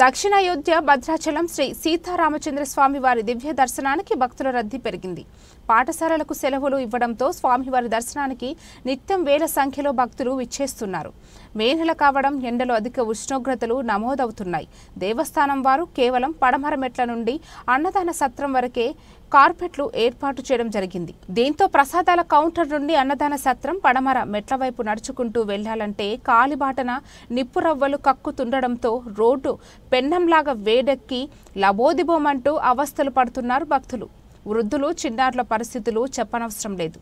దక్షిణ అయోధ్య భద్రాచలం శ్రీ సీతారామచంద్ర స్వామివారి దివ్య దర్శనానికి భక్తుల రద్దీ పెరిగింది. పాఠశాలలకు సెలవులు ఇవ్వడంతో స్వామివారి దర్శనానికి నిత్యం వేల సంఖ్యలో భక్తులు విచ్చేస్తున్నారు. మే నెల కావడం ఎండలో అధిక ఉష్ణోగ్రతలు నమోదవుతున్నాయి. దేవస్థానం వారు కేవలం పడమర మెట్ల నుండి అన్నదాన సత్రం వరకే కార్పెట్లు ఏర్పాటు చేయడం జరిగింది. దీంతో ప్రసాదాల కౌంటర్ నుండి అన్నదాన సత్రం పడమర మెట్ల వైపు నడుచుకుంటూ వెళ్లాలంటే కాలిబాటన నిప్పురవ్వలు కక్కుతుండడంతో రోడ్డు పెన్నంలాగా వేడెక్కి లబోదిబోమంటూ అవస్థలు పడుతున్నారు భక్తులు. వృద్ధులు చిన్నారుల పరిస్థితులు చెప్పనవసరం లేదు.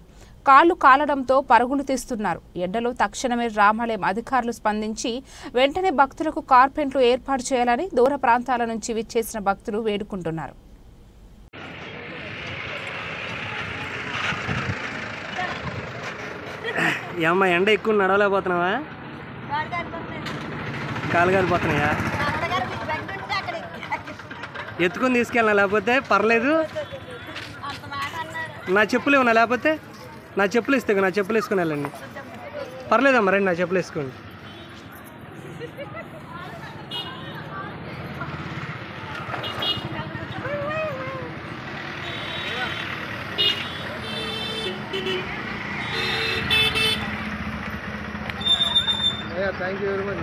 కాళ్లు కాలడంతో పరుగులు తీస్తున్నారు. ఎండలో తక్షణమే రామాలయం అధికారులు స్పందించి వెంటనే భక్తులకు కార్పెట్లు ఏర్పాటు చేయాలని దూర ప్రాంతాల నుంచి విచ్చేసిన భక్తులు వేడుకుంటున్నారు. ఏమ్మా ఎండ ఎక్కువ నడవలేకపోతున్నావా? కాలు కాలిపోతున్నాయా? ఎత్తుకొని తీసుకెళ్ళినా లేకపోతే పర్లేదు. నా చెప్పులు ఇవ్వనా లేకపోతే నా చెప్పులు ఇస్తే నా చెప్పులు వేసుకుని వెళ్ళండి. పర్లేదమ్మా రండి, నా చెప్పులు వేసుకోండి. Thank you very much.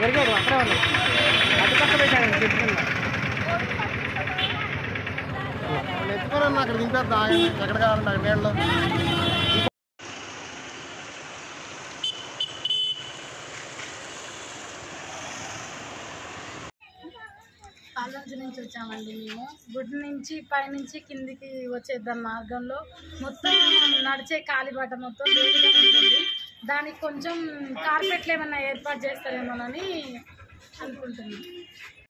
దొరికాడు అక్కడే ఉన్నాడు. అటు పక్క పెట్టాను చెప్పుకున్నా ఎత్తుకోరన్నా అక్కడ దింపేద్దాం. ఎక్కడ కావాలంటే అక్కడ నీళ్ళు. కాలేజీ నుంచి వచ్చామండి. మేము గుడి నుంచి పైనుంచి కిందికి వచ్చేద్దాం మార్గంలో మొత్తం నడిచే కాలిబాట మొత్తం వేడిగా ఉంటుంది. దానికి కొంచెం కార్పెట్లు ఏమన్నా ఏర్పాటు చేస్తారేమోనని అనుకుంటున్నాం.